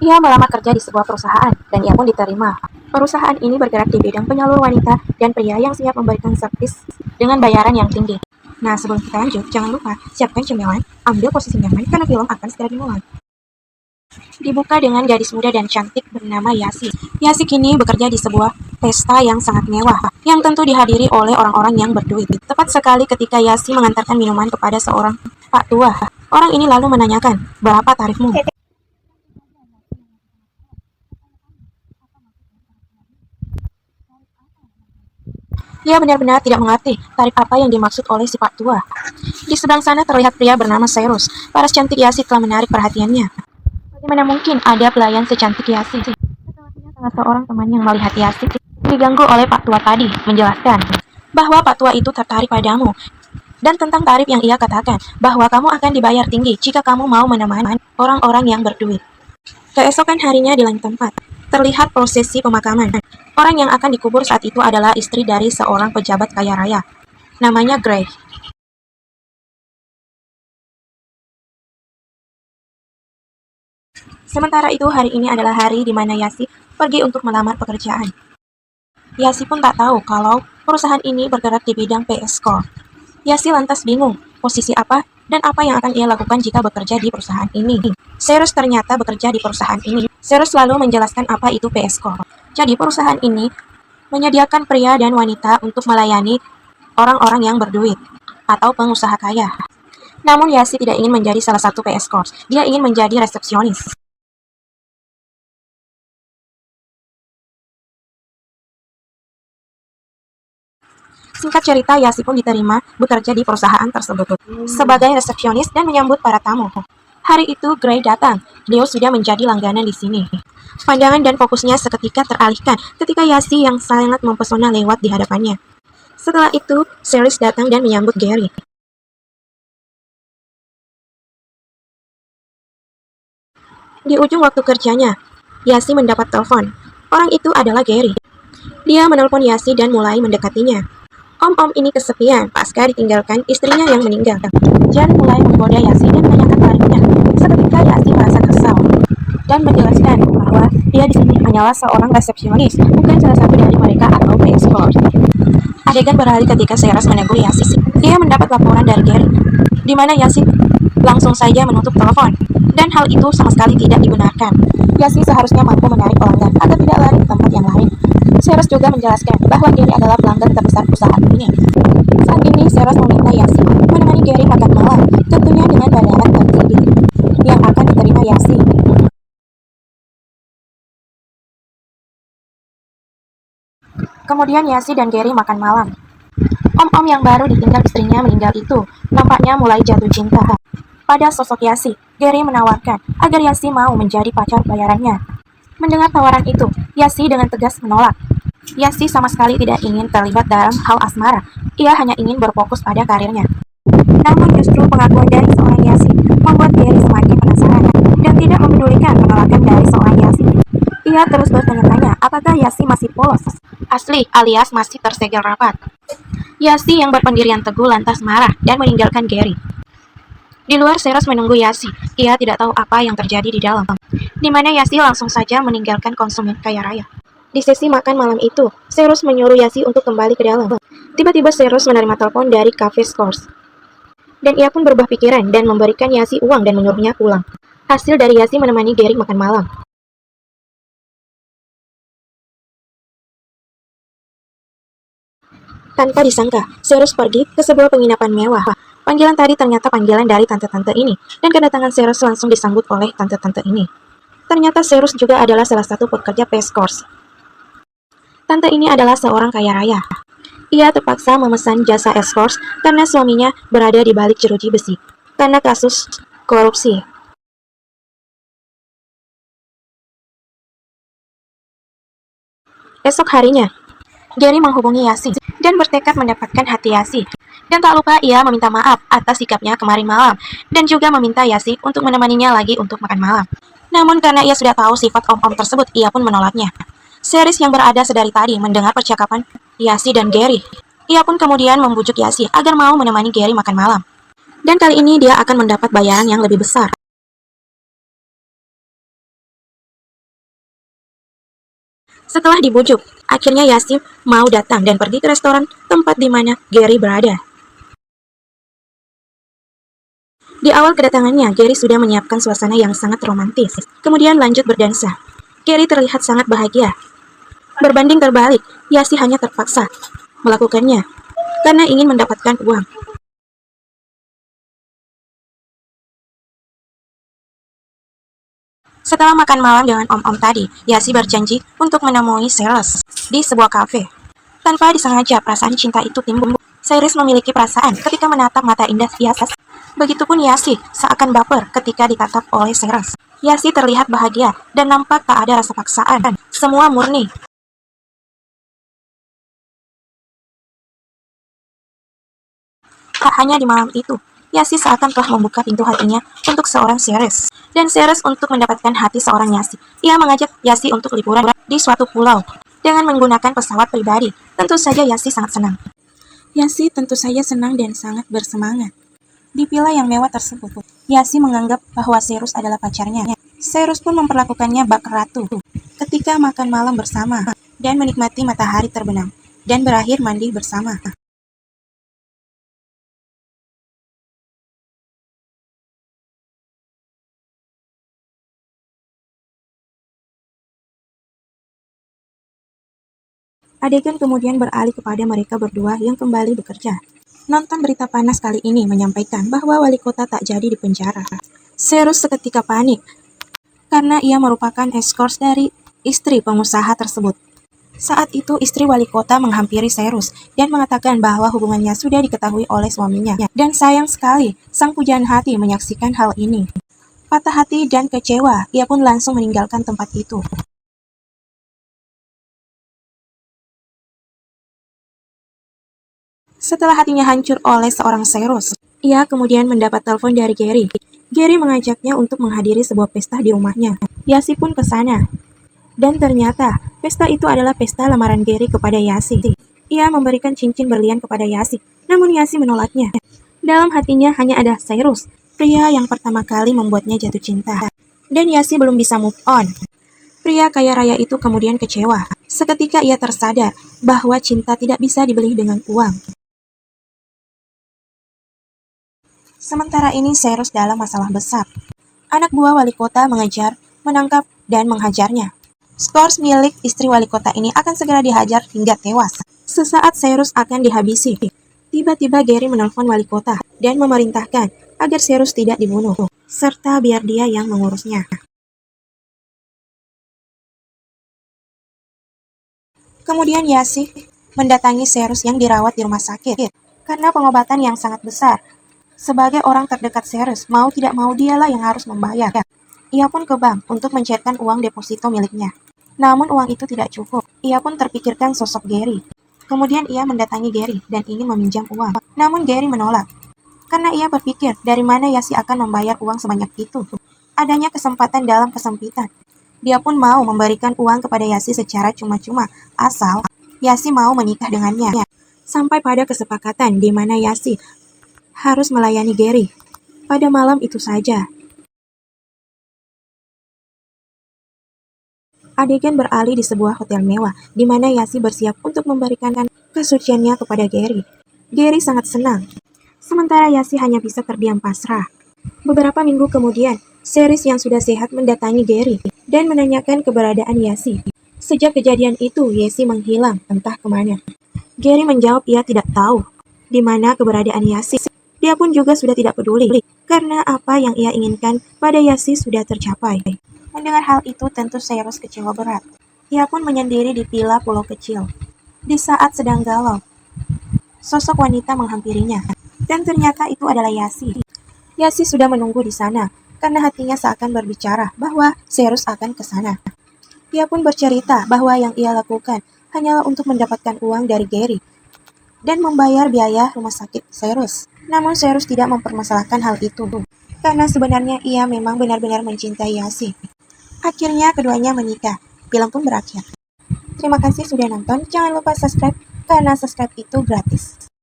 Ia melamar kerja di sebuah perusahaan, dan ia pun diterima. Perusahaan ini bergerak di bidang penyalur wanita dan pria yang siap memberikan servis dengan bayaran yang tinggi. Nah, sebelum kita lanjut, jangan lupa siapkan cemilan, ambil posisi nyaman karena film akan segera dimulai. Dibuka dengan gadis muda dan cantik bernama Yasi. Yasi kini bekerja di sebuah pesta yang sangat mewah, yang tentu dihadiri oleh orang-orang yang berduit. Tepat sekali ketika Yasi mengantarkan minuman kepada seorang Pak Tua, orang ini lalu menanyakan, "Berapa tarifmu?" Ia benar-benar tidak mengerti tarif apa yang dimaksud oleh si Pak Tua. Di seberang sana terlihat pria bernama Cyrus. Paras cantik Yasi telah menarik perhatiannya. Bagaimana mungkin ada pelayan secantik Yasi? Setelahnya salah seorang teman yang melihat Yasi diganggu oleh Pak Tua tadi menjelaskan bahwa Pak Tua itu tertarik padamu dan tentang tarif yang ia katakan bahwa kamu akan dibayar tinggi jika kamu mau menemani orang-orang yang berduit. Keesokan harinya di lain tempat, terlihat prosesi pemakaman. Orang yang akan dikubur saat itu adalah istri dari seorang pejabat kaya raya. Namanya Gray. Sementara itu, hari ini adalah hari di mana Yasi pergi untuk melamar pekerjaan. Yasi pun tak tahu kalau perusahaan ini bergerak di bidang PS Core. Yasi lantas bingung, posisi apa dan apa yang akan ia lakukan jika bekerja di perusahaan ini. Cyrus ternyata bekerja di perusahaan ini. Cyrus selalu menjelaskan apa itu PS Core. Jadi perusahaan ini menyediakan pria dan wanita untuk melayani orang-orang yang berduit atau pengusaha kaya. Namun Yasi tidak ingin menjadi salah satu PS Core. Dia ingin menjadi resepsionis. Singkat cerita, Yasi pun diterima bekerja di perusahaan tersebut sebagai resepsionis dan menyambut para tamu. Hari itu, Gray datang. Beliau sudah menjadi langganan di sini. Pandangan dan fokusnya seketika teralihkan ketika Yasi yang sangat mempesona lewat di hadapannya. Setelah itu, Cyrus datang dan menyambut Gary. Di ujung waktu kerjanya, Yasi mendapat telepon. Orang itu adalah Gary. Dia menelpon Yasi dan mulai mendekatinya. Om-om ini kesepian pasca ditinggalkan istrinya yang meninggal. Jan mulai menggoda Yasi dan menanyakan tarifnya. Seketika Yasi merasa kesal dan menjelaskan bahwa dia di sini hanyalah seorang resepsionis, bukan salah satu dari mereka atau PS4. Adegan beralih ketika Cyrus menegur Yasi. Dia mendapat laporan dari Gary, di mana Yasi langsung saja menutup telepon, dan hal itu sama sekali tidak dibenarkan. Yasi seharusnya mampu menarik pelanggan agar tidak lari ke tempat yang lain. Cyrus juga menjelaskan bahwa Gary adalah pelanggan terbesar perusahaan ini. Saat ini, Cyrus meminta Yasi menemani Gary makan malam, tentunya dengan bayaran tertinggi yang akan diterima Yasi. Kemudian Yasi dan Gary makan malam. Om-om yang baru ditinggal istrinya meninggal itu nampaknya mulai jatuh cinta pada sosok Yasi. Gary menawarkan agar Yasi mau menjadi pacar bayarannya. Mendengar tawaran itu, Yasi dengan tegas menolak. Yasi sama sekali tidak ingin terlibat dalam hal asmara. Ia hanya ingin berfokus pada karirnya. Namun justru pengakuan dari seorang Yasi membuat Gary semakin penasaran dan tidak mempedulikan penolakan dari seorang Yasi. Ia terus bertanya-tanya apakah Yasi masih polos, asli alias masih tersegel rapat. Yasi yang berpendirian teguh lantas marah dan meninggalkan Gary. Di luar, Cyrus menunggu Yasi. Ia tidak tahu apa yang terjadi di dalam, di mana Yasi langsung saja meninggalkan konsumen kaya raya. Di sesi makan malam itu, Cyrus menyuruh Yasi untuk kembali ke dalam. Tiba-tiba Cyrus menerima telepon dari Cafe Scores. Dan ia pun berubah pikiran dan memberikan Yasi uang dan menyuruhnya pulang. Hasil dari Yasi menemani Gary makan malam. Tanpa disangka, Cyrus pergi ke sebuah penginapan mewah. Panggilan tadi ternyata panggilan dari tante-tante ini, dan kedatangan Cyrus langsung disambut oleh tante-tante ini. Ternyata Cyrus juga adalah salah satu pekerja Pace Course. Tante ini adalah seorang kaya raya. Ia terpaksa memesan jasa escort karena suaminya berada di balik jeruji besi karena kasus korupsi. Esok harinya, Gary menghubungi Yasi dan bertekad mendapatkan hati Yasi. Dan tak lupa ia meminta maaf atas sikapnya kemarin malam dan juga meminta Yasi untuk menemaninya lagi untuk makan malam. Namun karena ia sudah tahu sifat om-om tersebut, ia pun menolaknya. Series yang berada sedari tadi mendengar percakapan Yasi dan Gary. Ia pun kemudian membujuk Yasi agar mau menemani Gary makan malam. Dan kali ini dia akan mendapat bayaran yang lebih besar. Setelah dibujuk, akhirnya Yasi mau datang dan pergi ke restoran tempat di mana Gary berada. Di awal kedatangannya, Gary sudah menyiapkan suasana yang sangat romantis. Kemudian lanjut berdansa. Gary terlihat sangat bahagia. Berbanding terbalik, Yasi hanya terpaksa melakukannya karena ingin mendapatkan uang. Setelah makan malam dengan om-om tadi, Yasi berjanji untuk menemui Cyrus di sebuah kafe. Tanpa disengaja, perasaan cinta itu timbul. Cyrus memiliki perasaan ketika menatap mata indah Yasi. Begitupun Yasi seakan baper ketika ditatap oleh Cyrus. Yasi terlihat bahagia dan nampak tak ada rasa paksaan. Semua murni. Tak hanya di malam itu, Yasi seakan telah membuka pintu hatinya untuk seorang Cyrus. Dan Cyrus untuk mendapatkan hati seorang Yasi. Ia mengajak Yasi untuk liburan di suatu pulau dengan menggunakan pesawat pribadi. Tentu saja Yasi sangat senang. Yasi tentu saja senang dan sangat bersemangat. Di villa yang mewah tersebut, Yasi menganggap bahwa Cyrus adalah pacarnya. Cyrus pun memperlakukannya bak ratu ketika makan malam bersama dan menikmati matahari terbenam dan berakhir mandi bersama. Adegan kemudian beralih kepada mereka berdua yang kembali bekerja. Nonton berita panas kali ini menyampaikan bahwa wali kota tak jadi dipenjara. Cyrus seketika panik karena ia merupakan eskors dari istri pengusaha tersebut. Saat itu istri wali kota menghampiri Cyrus dan mengatakan bahwa hubungannya sudah diketahui oleh suaminya. Dan sayang sekali, sang pujaan hati menyaksikan hal ini. Patah hati dan kecewa, ia pun langsung meninggalkan tempat itu. Setelah hatinya hancur oleh seorang Cyrus, ia kemudian mendapat telepon dari Gary. Gary mengajaknya untuk menghadiri sebuah pesta di rumahnya. Yasi pun ke sana. Dan ternyata, pesta itu adalah pesta lamaran Gary kepada Yasi. Ia memberikan cincin berlian kepada Yasi, namun Yasi menolaknya. Dalam hatinya hanya ada Cyrus, pria yang pertama kali membuatnya jatuh cinta. Dan Yasi belum bisa move on. Pria kaya raya itu kemudian kecewa. Seketika ia tersadar bahwa cinta tidak bisa dibeli dengan uang. Sementara ini Cyrus dalam masalah besar. Anak buah wali kota mengejar, menangkap, dan menghajarnya. Skors milik istri wali kota ini akan segera dihajar hingga tewas. Sesaat Cyrus akan dihabisi. Tiba-tiba Gary menelpon wali kota dan memerintahkan agar Cyrus tidak dibunuh, serta biar dia yang mengurusnya. Kemudian Yasi mendatangi Cyrus yang dirawat di rumah sakit karena pengobatan yang sangat besar. Sebagai orang terdekat Cyrus, mau tidak mau dialah yang harus membayar. Ia pun ke bank untuk mencairkan uang deposito miliknya. Namun uang itu tidak cukup. Ia pun terpikirkan sosok Gary. Kemudian ia mendatangi Gary dan ingin meminjam uang. Namun Gary menolak. Karena ia berpikir dari mana Yasi akan membayar uang sebanyak itu. Adanya kesempatan dalam kesempitan. Dia pun mau memberikan uang kepada Yasi secara cuma-cuma, asal Yasi mau menikah dengannya. Sampai pada kesepakatan di mana Yasi harus melayani Gary. Pada malam itu saja, adegan beralih di sebuah hotel mewah, di mana Yasi bersiap untuk memberikan kesuciannya kepada Gary. Gary sangat senang, sementara Yasi hanya bisa terdiam pasrah. Beberapa minggu kemudian, Cyrus yang sudah sehat mendatangi Gary dan menanyakan keberadaan Yasi. Sejak kejadian itu, Yasi menghilang entah kemana. Gary menjawab ia tidak tahu di mana keberadaan Yasi. Dia pun juga sudah tidak peduli, karena apa yang ia inginkan pada Yasi sudah tercapai. Mendengar hal itu tentu Cyrus kecewa berat. Ia pun menyendiri di villa pulau kecil. Di saat sedang galau, sosok wanita menghampirinya. Dan ternyata itu adalah Yasi. Yasi sudah menunggu di sana, karena hatinya seakan berbicara bahwa Cyrus akan ke sana. Ia pun bercerita bahwa yang ia lakukan hanyalah untuk mendapatkan uang dari Gary dan membayar biaya rumah sakit Cyrus. Namun Cyrus tidak mempermasalahkan hal itu, karena sebenarnya ia memang benar-benar mencintai Yasi. Akhirnya keduanya menikah. Film pun berakhir. Terima kasih sudah nonton. Jangan lupa subscribe, karena subscribe itu gratis.